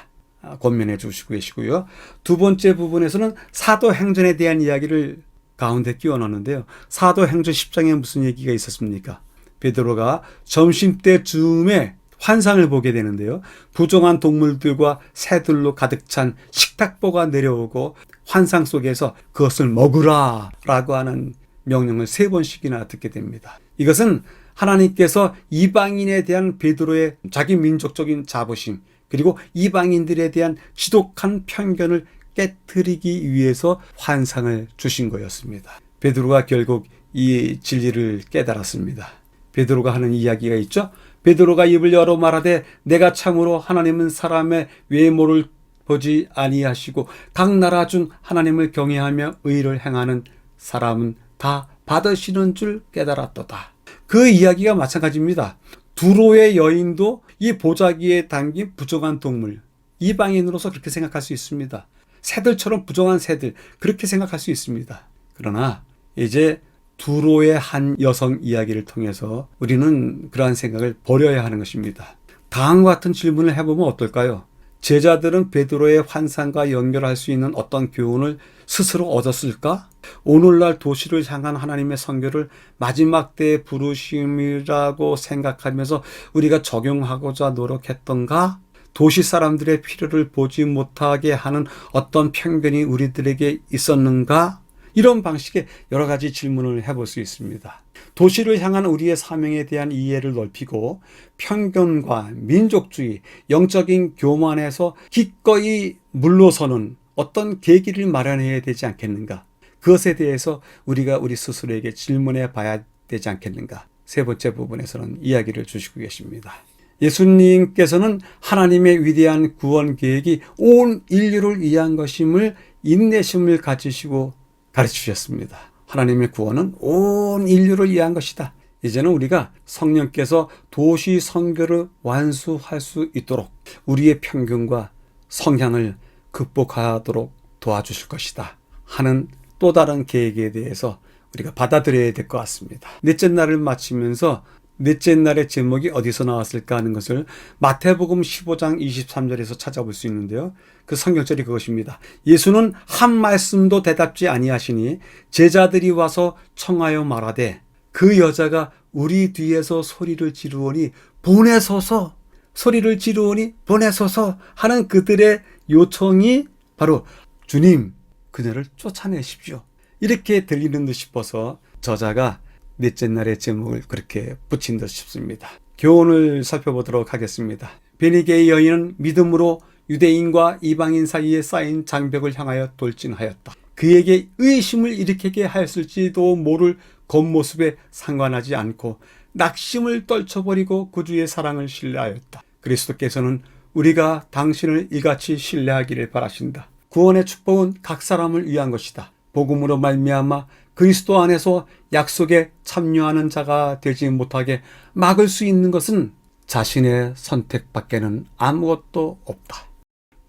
권면해 주시고 계시고요. 두 번째 부분에서는 사도행전에 대한 이야기를 가운데 끼워 넣었는데요. 사도행전 10장에 무슨 얘기가 있었습니까? 베드로가 점심때쯤에 환상을 보게 되는데요. 부정한 동물들과 새들로 가득 찬 식탁보가 내려오고 환상 속에서 그것을 먹으라 라고 하는 명령을 3번씩이나 듣게 됩니다. 이것은 하나님께서 이방인에 대한 베드로의 자기 민족적인 자부심, 그리고 이방인들에 대한 지독한 편견을 깨트리기 위해서 환상을 주신 거였습니다. 베드로가 결국 이 진리를 깨달았습니다. 베드로가 하는 이야기가 있죠. 베드로가 입을 열어 말하되 내가 참으로 하나님은 사람의 외모를 보지 아니하시고 각 나라 중 하나님을 경외하며 의를 행하는 사람은 다 받으시는 줄 깨달았도다. 그 이야기가 마찬가지입니다. 두로의 여인도 이 보자기에 담긴 부정한 동물, 이방인으로서 그렇게 생각할 수 있습니다. 새들처럼 부정한 새들, 그렇게 생각할 수 있습니다. 그러나 이제 두로의 한 여성 이야기를 통해서 우리는 그러한 생각을 버려야 하는 것입니다. 다음과 같은 질문을 해보면 어떨까요? 제자들은 베드로의 환상과 연결할 수 있는 어떤 교훈을 스스로 얻었을까? 오늘날 도시를 향한 하나님의 선교를 마지막 때의 부르심이라고 생각하면서 우리가 적용하고자 노력했던가? 도시 사람들의 필요를 보지 못하게 하는 어떤 편견이 우리들에게 있었는가? 이런 방식의 여러 가지 질문을 해볼 수 있습니다. 도시를 향한 우리의 사명에 대한 이해를 넓히고 편견과 민족주의, 영적인 교만에서 기꺼이 물러서는 어떤 계기를 마련해야 되지 않겠는가? 그것에 대해서 우리가 우리 스스로에게 질문해 봐야 되지 않겠는가? 세 번째 부분에서는 이야기를 주시고 계십니다. 예수님께서는 하나님의 위대한 구원 계획이 온 인류를 위한 것임을 인내심을 가지시고 가르치셨습니다. 하나님의 구원은 온 인류를 위한 것이다. 이제는 우리가 성령께서 도시 선교를 완수할 수 있도록 우리의 편견과 성향을 극복하도록 도와주실 것이다 하는 또 다른 계획에 대해서 우리가 받아들여야 될 것 같습니다. 넷째 날을 마치면서 넷째 날의 제목이 어디서 나왔을까 하는 것을 마태복음 15장 23절에서 찾아볼 수 있는데요. 그 성경절이 그것입니다. 예수는 한 말씀도 대답지 아니하시니 제자들이 와서 청하여 말하되 그 여자가 우리 뒤에서 소리를 지르오니 보내소서, 소리를 지르오니 보내소서 하는 그들의 요청이 바로 주님, 그녀를 쫓아내십시오, 이렇게 들리는 듯 싶어서 저자가 넷째 날의 제목을 그렇게 붙인 듯 싶습니다. 교훈을 살펴보도록 하겠습니다. 베니게의 여인은 믿음으로 유대인과 이방인 사이에 쌓인 장벽을 향하여 돌진하였다. 그에게 의심을 일으키게 하였을지도 모를 겉모습에 상관하지 않고 낙심을 떨쳐버리고 구주의 사랑을 신뢰하였다. 그리스도께서는 우리가 당신을 이같이 신뢰하기를 바라신다. 구원의 축복은 각 사람을 위한 것이다. 복음으로 말미암아 그리스도 안에서 약속에 참여하는 자가 되지 못하게 막을 수 있는 것은 자신의 선택밖에는 아무것도 없다.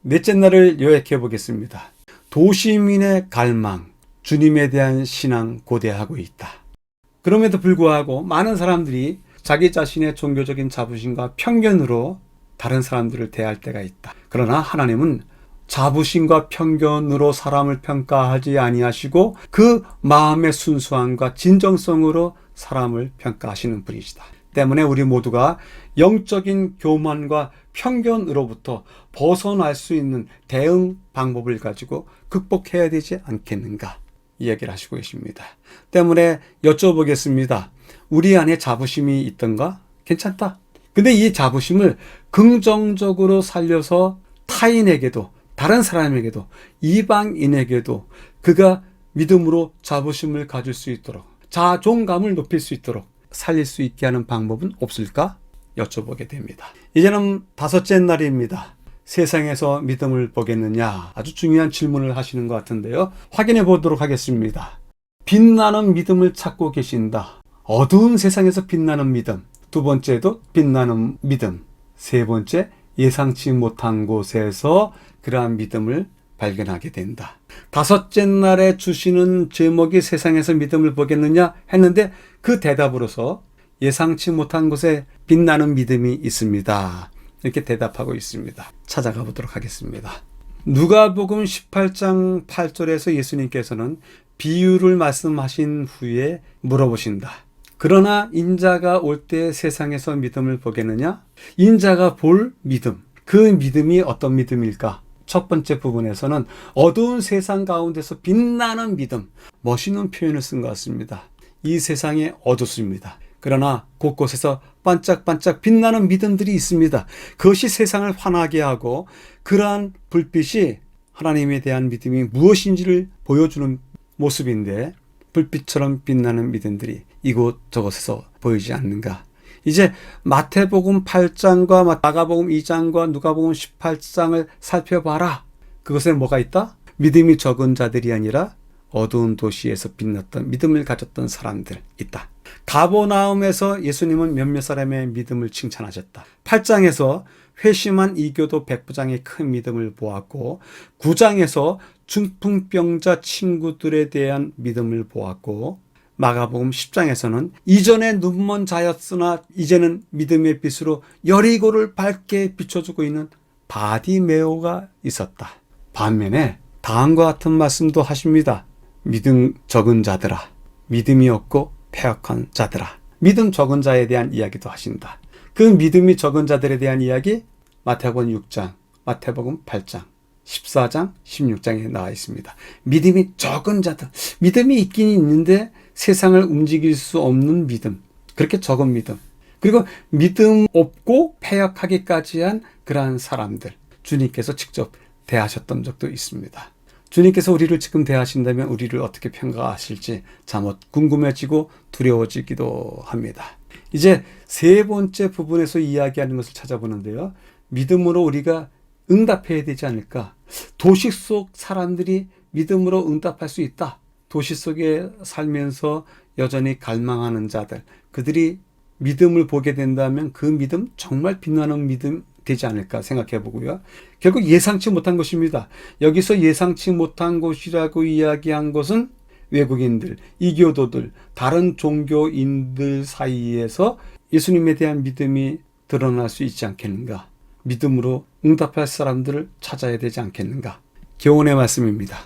넷째 날을 요약해 보겠습니다. 도시민의 갈망, 주님에 대한 신앙 고대하고 있다. 그럼에도 불구하고 많은 사람들이 자기 자신의 종교적인 자부심과 편견으로 다른 사람들을 대할 때가 있다. 그러나 하나님은 자부심과 편견으로 사람을 평가하지 아니하시고 그 마음의 순수함과 진정성으로 사람을 평가하시는 분이시다. 때문에 우리 모두가 영적인 교만과 편견으로부터 벗어날 수 있는 대응 방법을 가지고 극복해야 되지 않겠는가 이야기를 하시고 계십니다. 때문에 여쭤보겠습니다. 우리 안에 자부심이 있던가? 괜찮다. 근데 이 자부심을 긍정적으로 살려서 타인에게도, 다른 사람에게도, 이방인에게도 그가 믿음으로 자부심을 가질 수 있도록, 자존감을 높일 수 있도록 살릴 수 있게 하는 방법은 없을까? 여쭤보게 됩니다. 이제는 다섯째 날입니다. 세상에서 믿음을 보겠느냐? 아주 중요한 질문을 하시는 것 같은데요. 확인해 보도록 하겠습니다. 빛나는 믿음을 찾고 계신다. 어두운 세상에서 빛나는 믿음. 두 번째도 빛나는 믿음. 세 번째, 예상치 못한 곳에서 그러한 믿음을 발견하게 된다. 다섯째 날에 주시는 제목이 세상에서 믿음을 보겠느냐 했는데 그 대답으로서 예상치 못한 곳에 빛나는 믿음이 있습니다. 이렇게 대답하고 있습니다. 찾아가 보도록 하겠습니다. 누가복음 18장 8절에서 예수님께서는 비유를 말씀하신 후에 물어보신다. 그러나 인자가 올 때 세상에서 믿음을 보겠느냐? 인자가 볼 믿음. 그 믿음이 어떤 믿음일까? 첫 번째 부분에서는 어두운 세상 가운데서 빛나는 믿음. 멋있는 표현을 쓴 것 같습니다. 이 세상이 어둡습니다. 그러나 곳곳에서 반짝반짝 빛나는 믿음들이 있습니다. 그것이 세상을 환하게 하고 그러한 불빛이 하나님에 대한 믿음이 무엇인지를 보여주는 모습인데 불빛처럼 빛나는 믿음들이 이곳저곳에서 보이지 않는가. 이제 마태복음 8장과 마가복음 2장과 누가복음 18장을 살펴봐라. 그것에 뭐가 있다? 믿음이 적은 자들이 아니라 어두운 도시에서 빛났던 믿음을 가졌던 사람들 있다. 가버나움에서 예수님은 몇몇 사람의 믿음을 칭찬하셨다. 8장에서 회심한 이교도 백부장의 큰 믿음을 보았고 9장에서 중풍병자 친구들에 대한 믿음을 보았고 마가복음 10장에서는 이전에 눈먼 자였으나 이제는 믿음의 빛으로 여리고를 밝게 비춰주고 있는 바디메오가 있었다. 반면에 다음과 같은 말씀도 하십니다. 믿음 적은 자들아, 믿음이 없고 패역한 자들아. 믿음 적은 자에 대한 이야기도 하신다. 그 믿음이 적은 자들에 대한 이야기 마태복음 6장, 마태복음 8장, 14장, 16장에 나와 있습니다. 믿음이 적은 자들, 믿음이 있긴 있는데 세상을 움직일 수 없는 믿음, 그렇게 적은 믿음, 그리고 믿음 없고 패역하기까지 한 그러한 사람들, 주님께서 직접 대하셨던 적도 있습니다. 주님께서 우리를 지금 대하신다면 우리를 어떻게 평가하실지 자못 궁금해지고 두려워지기도 합니다. 이제 세 번째 부분에서 이야기하는 것을 찾아보는데요. 믿음으로 우리가 응답해야 되지 않을까? 도시 속 사람들이 믿음으로 응답할 수 있다. 도시 속에 살면서 여전히 갈망하는 자들, 그들이 믿음을 보게 된다면 그 믿음 정말 빛나는 믿음 되지 않을까 생각해 보고요. 결국 예상치 못한 것입니다. 여기서 예상치 못한 곳이라고 이야기한 것은 외국인들, 이교도들, 다른 종교인들 사이에서 예수님에 대한 믿음이 드러날 수 있지 않겠는가? 믿음으로 응답할 사람들을 찾아야 되지 않겠는가? 교훈의 말씀입니다.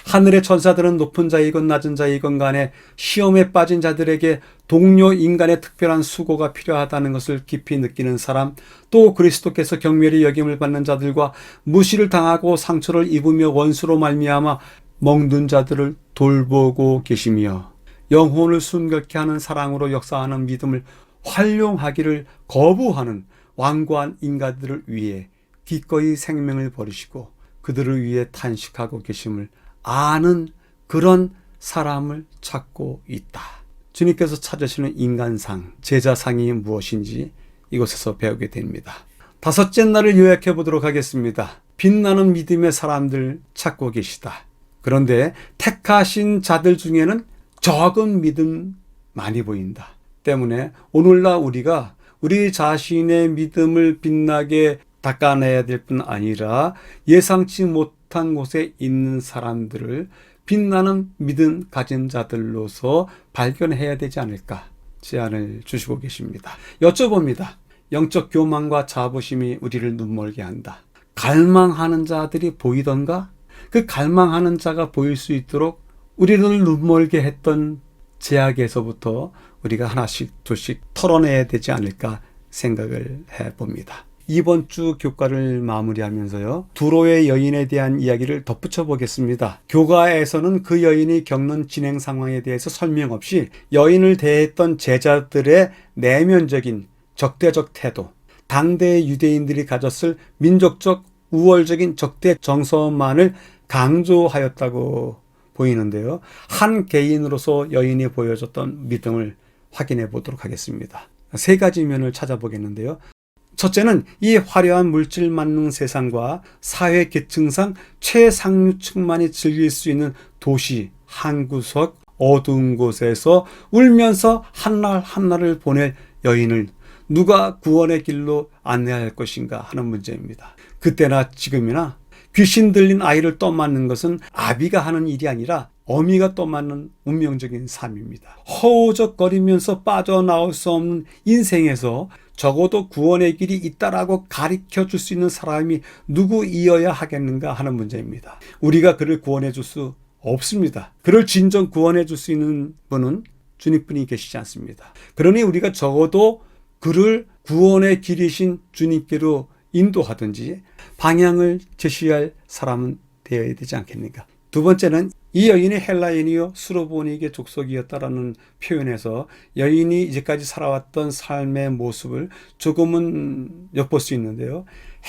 하늘의 천사들은 높은 자이건 낮은 자이건 간에 시험에 빠진 자들에게 동료 인간의 특별한 수고가 필요하다는 것을 깊이 느끼는 사람, 또 그리스도께서 경멸히 여김을 받는 자들과 무시를 당하고 상처를 입으며 원수로 말미암아 멍든 자들을 돌보고 계시며 영혼을 순결케 하는 사랑으로 역사하는 믿음을 활용하기를 거부하는 완고한 인간들을 위해 기꺼이 생명을 버리시고 그들을 위해 탄식하고 계심을 아는 그런 사람을 찾고 있다. 주님께서 찾으시는 인간상, 제자상이 무엇인지 이곳에서 배우게 됩니다. 다섯째 날을 요약해 보도록 하겠습니다. 빛나는 믿음의 사람들 찾고 계시다. 그런데 택하신 자들 중에는 적은 믿음 많이 보인다. 때문에 오늘날 우리가 우리 자신의 믿음을 빛나게 닦아내야 될 뿐 아니라 예상치 못한 곳에 있는 사람들을 빛나는 믿음 가진 자들로서 발견해야 되지 않을까 제안을 주시고 계십니다. 여쭤봅니다. 영적 교만과 자부심이 우리를 눈멀게 한다. 갈망하는 자들이 보이던가? 그 갈망하는 자가 보일 수 있도록 우리를 눈멀게 했던 제약에서부터 우리가 하나씩 둘씩 털어내야 되지 않을까 생각을 해봅니다. 이번 주 교과를 마무리하면서요, 두로의 여인에 대한 이야기를 덧붙여 보겠습니다. 교과에서는 그 여인이 겪는 진행 상황에 대해서 설명 없이 여인을 대했던 제자들의 내면적인 적대적 태도, 당대의 유대인들이 가졌을 민족적 우월적인 적대 정서만을 강조하였다고 보이는데요. 한 개인으로서 여인이 보여줬던 믿음을 확인해 보도록 하겠습니다. 세 가지 면을 찾아보겠는데요. 첫째는 이 화려한 물질 만능 세상과 사회 계층상 최상류층만이 즐길 수 있는 도시 한 구석 어두운 곳에서 울면서 한날 한날을 보낼 여인을 누가 구원의 길로 안내할 것인가 하는 문제입니다. 그때나 지금이나 귀신 들린 아이를 떠맡는 것은 아비가 하는 일이 아니라 어미가 떠맡는 운명적인 삶입니다. 허우적거리면서 빠져나올 수 없는 인생에서 적어도 구원의 길이 있다라고 가르쳐 줄 수 있는 사람이 누구이어야 하겠는가 하는 문제입니다. 우리가 그를 구원해 줄 수 없습니다. 그를 진정 구원해 줄 수 있는 분은 주님뿐이 계시지 않습니다. 그러니 우리가 적어도 그를 구원의 길이신 주님께로 인도하든지 방향을 제시할 사람은 되어야 되지 않겠는가. 두 번째는 이 여인이 헬라인이요 수로보니게 족속이었다라는 표현에서 여인이 이제까지 살아왔던 삶의 모습을 조금은 엿볼 수 있는데요.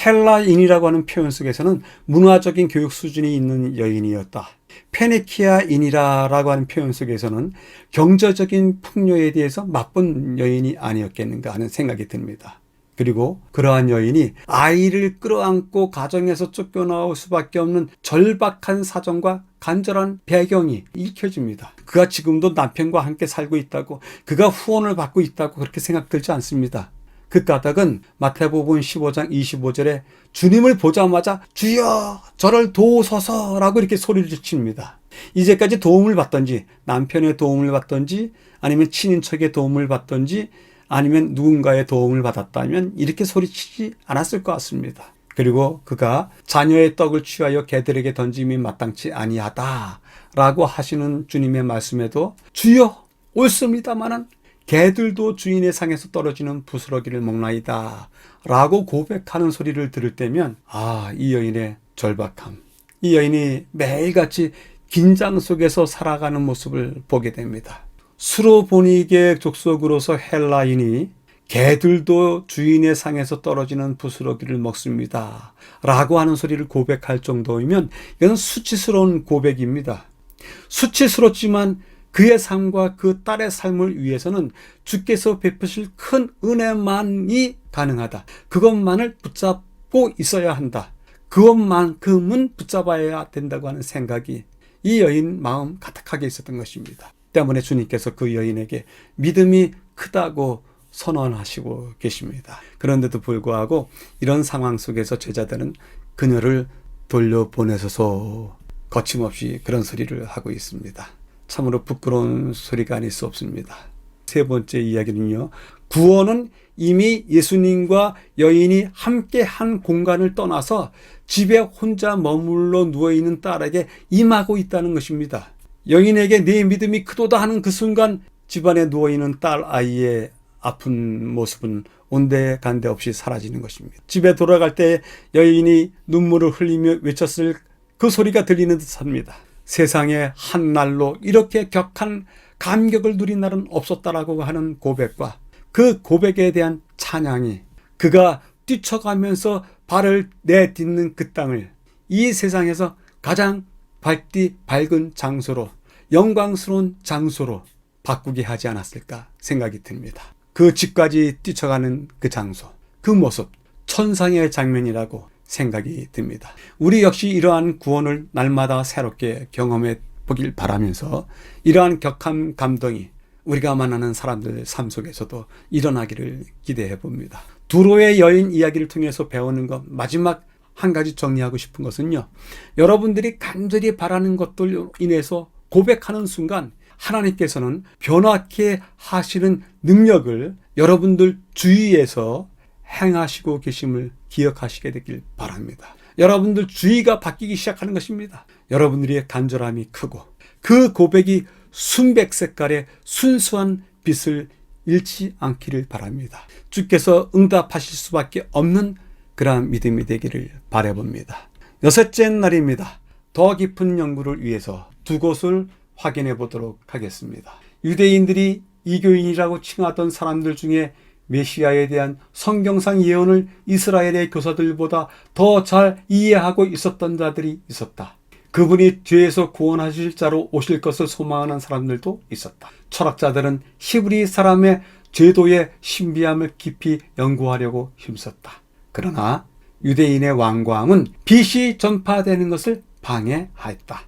헬라인이라고 하는 표현 속에서는 문화적인 교육 수준이 있는 여인이었다. 페니키아인이라고 하는 표현 속에서는 경제적인 풍요에 대해서 맛본 여인이 아니었겠는가 하는 생각이 듭니다. 그리고 그러한 여인이 아이를 끌어안고 가정에서 쫓겨나올 수밖에 없는 절박한 사정과 간절한 배경이 읽혀집니다. 그가 지금도 남편과 함께 살고 있다고, 그가 후원을 받고 있다고 그렇게 생각들지 않습니다. 그 까닭은 마태복음 15장 25절에 주님을 보자마자 주여 저를 도우소서라고 이렇게 소리를 칩니다. 이제까지 도움을 받던지 남편의 도움을 받던지 아니면 친인척의 도움을 받던지 아니면 누군가의 도움을 받았다면 이렇게 소리치지 않았을 것 같습니다. 그리고 그가 자녀의 떡을 취하여 개들에게 던짐이 마땅치 아니하다 라고 하시는 주님의 말씀에도 주여 옳습니다마는 개들도 주인의 상에서 떨어지는 부스러기를 먹나이다 라고 고백하는 소리를 들을 때면 이 여인의 절박함, 이 여인이 매일같이 긴장 속에서 살아가는 모습을 보게 됩니다. 수로보니게 족속으로서 헬라인이 개들도 주인의 상에서 떨어지는 부스러기를 먹습니다 라고 하는 소리를 고백할 정도이면 이건 수치스러운 고백입니다. 수치스럽지만 그의 삶과 그 딸의 삶을 위해서는 주께서 베푸실 큰 은혜만이 가능하다. 그것만을 붙잡고 있어야 한다. 그것만큼은 붙잡아야 된다고 하는 생각이 이 여인 마음 가득하게 있었던 것입니다. 때문에 주님께서 그 여인에게 믿음이 크다고 선언하시고 계십니다. 그런데도 불구하고 이런 상황 속에서 제자들은 그녀를 돌려보내소서 거침없이 그런 소리를 하고 있습니다. 참으로 부끄러운 소리가 아닐 수 없습니다. 세 번째 이야기는요. 구원은 이미 예수님과 여인이 함께 한 공간을 떠나서 집에 혼자 머물러 누워있는 딸에게 임하고 있다는 것입니다. 여인에게 내 믿음이 크도다 하는 그 순간 집안에 누워있는 딸 아이의 아픈 모습은 온데간데 없이 사라지는 것입니다. 집에 돌아갈 때 여인이 눈물을 흘리며 외쳤을 그 소리가 들리는 듯합니다. 세상에 한 날로 이렇게 격한 감격을 누린 날은 없었다라고 하는 고백과 그 고백에 대한 찬양이 그가 뛰쳐가면서 발을 내딛는 그 땅을 이 세상에서 가장 밝은 장소로 영광스러운 장소로 바꾸게 하지 않았을까 생각이 듭니다. 그 집까지 뛰쳐가는 그 장소, 그 모습, 천상의 장면이라고 생각이 듭니다. 우리 역시 이러한 구원을 날마다 새롭게 경험해 보길 바라면서 이러한 격한 감동이 우리가 만나는 사람들 삶 속에서도 일어나기를 기대해 봅니다. 두로의 여인 이야기를 통해서 배우는 것, 마지막 한 가지 정리하고 싶은 것은요. 여러분들이 간절히 바라는 것들로 인해서 고백하는 순간 하나님께서는 변화케 하시는 능력을 여러분들 주위에서 행하시고 계심을 기억하시게 되길 바랍니다. 여러분들 주위가 바뀌기 시작하는 것입니다. 여러분들의 간절함이 크고 그 고백이 순백 색깔의 순수한 빛을 잃지 않기를 바랍니다. 주께서 응답하실 수밖에 없는 그러한 믿음이 되기를 바라봅니다. 여섯째 날입니다. 더 깊은 연구를 위해서 두 곳을 확인해 보도록 하겠습니다. 유대인들이 이교인이라고 칭하던 사람들 중에 메시아에 대한 성경상 예언을 이스라엘의 교사들보다 더 잘 이해하고 있었던 자들이 있었다. 그분이 죄에서 구원하실 자로 오실 것을 소망하는 사람들도 있었다. 철학자들은 히브리 사람의 제도의 신비함을 깊이 연구하려고 힘썼다. 그러나 유대인의 왕광은 빛이 전파되는 것을 방해했다.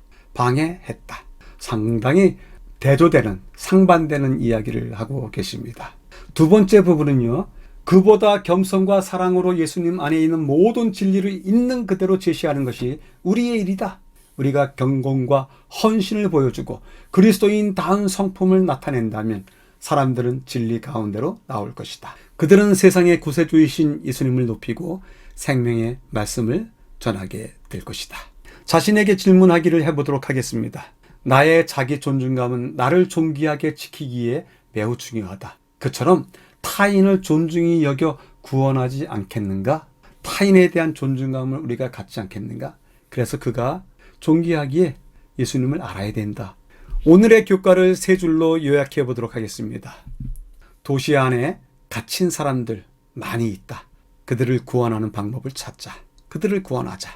상당히 대조되는 상반되는 이야기를 하고 계십니다. 두 번째 부분은요. 그보다 겸손과 사랑으로 예수님 안에 있는 모든 진리를 있는 그대로 제시하는 것이 우리의 일이다. 우리가 경건과 헌신을 보여주고 그리스도인다운 성품을 나타낸다면 사람들은 진리 가운데로 나올 것이다. 그들은 세상의 구세주이신 예수님을 높이고 생명의 말씀을 전하게 될 것이다. 자신에게 질문하기를 해보도록 하겠습니다. 나의 자기 존중감은 나를 존귀하게 지키기에 매우 중요하다. 그처럼 타인을 존중히 여겨 구원하지 않겠는가? 타인에 대한 존중감을 우리가 갖지 않겠는가? 그래서 그가 존귀하기에 예수님을 알아야 된다. 오늘의 교과를 세 줄로 요약해 보도록 하겠습니다. 도시 안에 갇힌 사람들 많이 있다. 그들을 구원하는 방법을 찾자. 그들을 구원하자.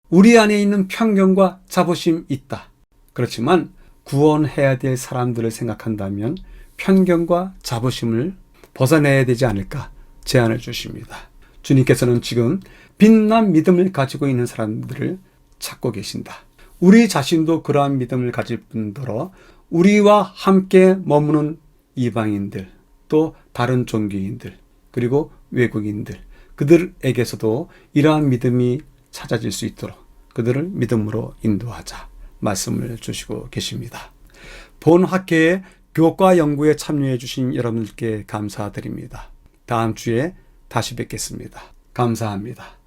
우리 안에 있는 편견과 자부심 있다. 그렇지만 구원해야 될 사람들을 생각한다면 편견과 자부심을 벗어내야 되지 않을까 제안을 주십니다. 주님께서는 지금 빛난 믿음을 가지고 있는 사람들을 찾고 계신다. 우리 자신도 그러한 믿음을 가질 뿐더러 우리와 함께 머무는 이방인들, 또 다른 종교인들, 그리고 외국인들, 그들에게서도 이러한 믿음이 찾아질 수 있도록 그들을 믿음으로 인도하자 말씀을 주시고 계십니다. 본 학회에 교과 연구에 참여해 주신 여러분들께 감사드립니다. 다음 주에 다시 뵙겠습니다. 감사합니다.